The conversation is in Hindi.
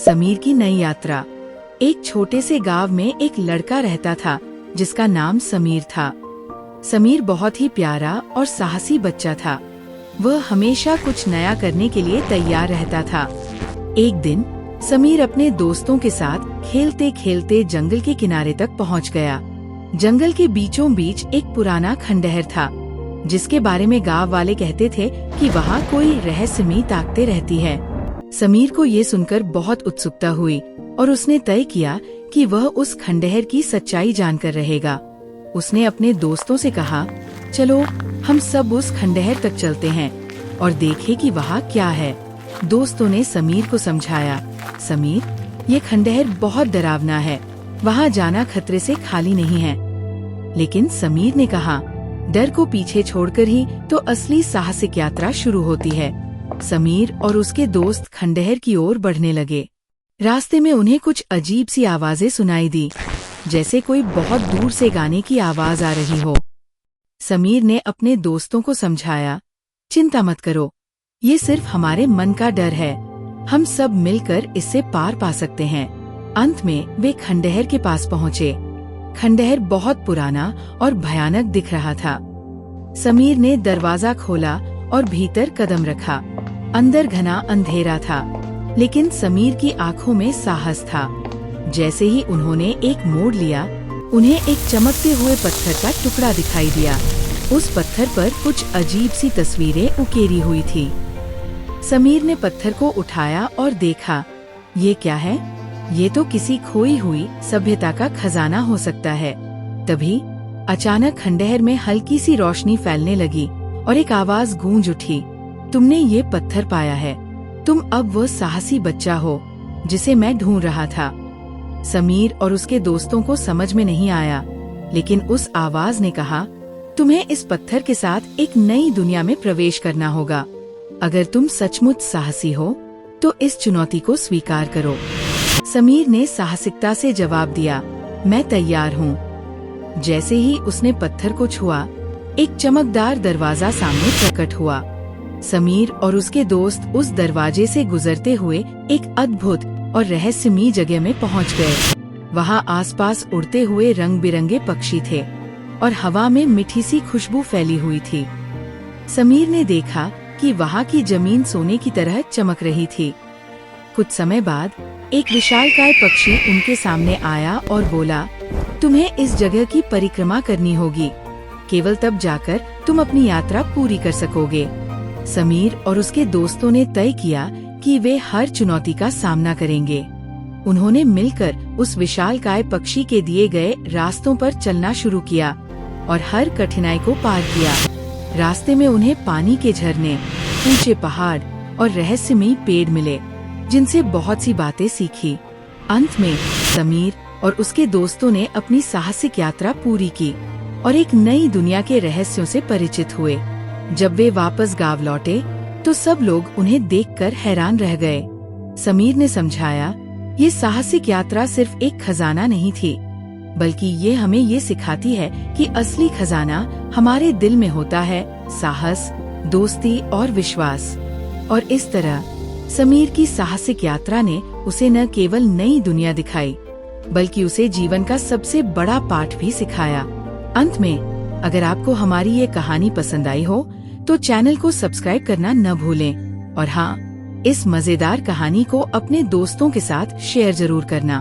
समीर की नई यात्रा। एक छोटे से गांव में एक लड़का रहता था जिसका नाम समीर था। समीर बहुत ही प्यारा और साहसी बच्चा था। वह हमेशा कुछ नया करने के लिए तैयार रहता था। एक दिन समीर अपने दोस्तों के साथ खेलते खेलते जंगल के किनारे तक पहुंच गया। जंगल के बीचों बीच एक पुराना खंडहर था जिसके बारे में गांव वाले कहते थे कि वहाँ कोई रहस्यमयी ताकतें रहती है। समीर को ये सुनकर बहुत उत्सुकता हुई और उसने तय किया कि वह उस खंडहर की सच्चाई जानकर रहेगा। उसने अपने दोस्तों से कहा, चलो हम सब उस खंडहर तक चलते हैं और देखें कि वहाँ क्या है। दोस्तों ने समीर को समझाया, समीर, ये खंडहर बहुत डरावना है, वहाँ जाना खतरे से खाली नहीं है। लेकिन समीर ने कहा, डर को पीछे छोड़कर ही तो असली साहसिक यात्रा शुरू होती है। समीर और उसके दोस्त खंडहर की ओर बढ़ने लगे। रास्ते में उन्हें कुछ अजीब सी आवाजें सुनाई दी, जैसे कोई बहुत दूर से गाने की आवाज आ रही हो। समीर ने अपने दोस्तों को समझाया, चिंता मत करो, ये सिर्फ हमारे मन का डर है, हम सब मिलकर इससे पार पा सकते हैं। अंत में वे खंडहर के पास पहुँचे। खंडहर बहुत पुराना और भयानक दिख रहा था। समीर ने दरवाजा खोला और भीतर कदम रखा। अंदर घना अंधेरा था, लेकिन समीर की आंखों में साहस था। जैसे ही उन्होंने एक मोड़ लिया, उन्हें एक चमकते हुए पत्थर का टुकड़ा दिखाई दिया। उस पत्थर पर कुछ अजीब सी तस्वीरें उकेरी हुई थी। समीर ने पत्थर को उठाया और देखा, ये क्या है? ये तो किसी खोई हुई सभ्यता का खजाना हो सकता है। तभी अचानक खंडहर में हल्की सी रोशनी फैलने लगी और एक आवाज गूंज उठी, तुमने ये पत्थर पाया है, तुम अब वो साहसी बच्चा हो जिसे मैं ढूंढ रहा था। समीर और उसके दोस्तों को समझ में नहीं आया, लेकिन उस आवाज ने कहा, तुम्हें इस पत्थर के साथ एक नई दुनिया में प्रवेश करना होगा। अगर तुम सचमुच साहसी हो तो इस चुनौती को स्वीकार करो। समीर ने साहसिकता से जवाब दिया, मैं तैयार हूँ। जैसे ही उसने पत्थर को छुआ, एक चमकदार दरवाजा सामने प्रकट हुआ। समीर और उसके दोस्त उस दरवाजे से गुजरते हुए एक अद्भुत और रहस्यमयी जगह में पहुंच गए। वहाँ आसपास उड़ते हुए रंग बिरंगे पक्षी थे और हवा में मीठी सी खुशबू फैली हुई थी। समीर ने देखा कि वहाँ की जमीन सोने की तरह चमक रही थी। कुछ समय बाद एक विशालकाय पक्षी उनके सामने आया और बोला, तुम्हें इस जगह की परिक्रमा करनी होगी, केवल तब जाकर तुम अपनी यात्रा पूरी कर सकोगे। समीर और उसके दोस्तों ने तय किया कि वे हर चुनौती का सामना करेंगे। उन्होंने मिलकर उस विशालकाय पक्षी के दिए गए रास्तों पर चलना शुरू किया और हर कठिनाई को पार किया। रास्ते में उन्हें पानी के झरने, ऊंचे पहाड़ और रहस्यमयी पेड़ मिले, जिनसे बहुत सी बातें सीखी। अंत में समीर और उसके दोस्तों ने अपनी साहसिक यात्रा पूरी की और एक नई दुनिया के रहस्यों से परिचित हुए। जब वे वापस गांव लौटे तो सब लोग उन्हें देखकर हैरान रह गए। समीर ने समझाया, ये साहसिक यात्रा सिर्फ एक खजाना नहीं थी, बल्कि ये हमें ये सिखाती है कि असली खजाना हमारे दिल में होता है, साहस, दोस्ती और विश्वास। और इस तरह समीर की साहसिक यात्रा ने उसे न केवल नई दुनिया दिखाई, बल्कि उसे जीवन का सबसे बड़ा पाठ भी सिखाया। अंत में, अगर आपको हमारी ये कहानी पसंद आई हो तो चैनल को सब्सक्राइब करना न भूलें और हाँ, इस मजेदार कहानी को अपने दोस्तों के साथ शेयर जरूर करना।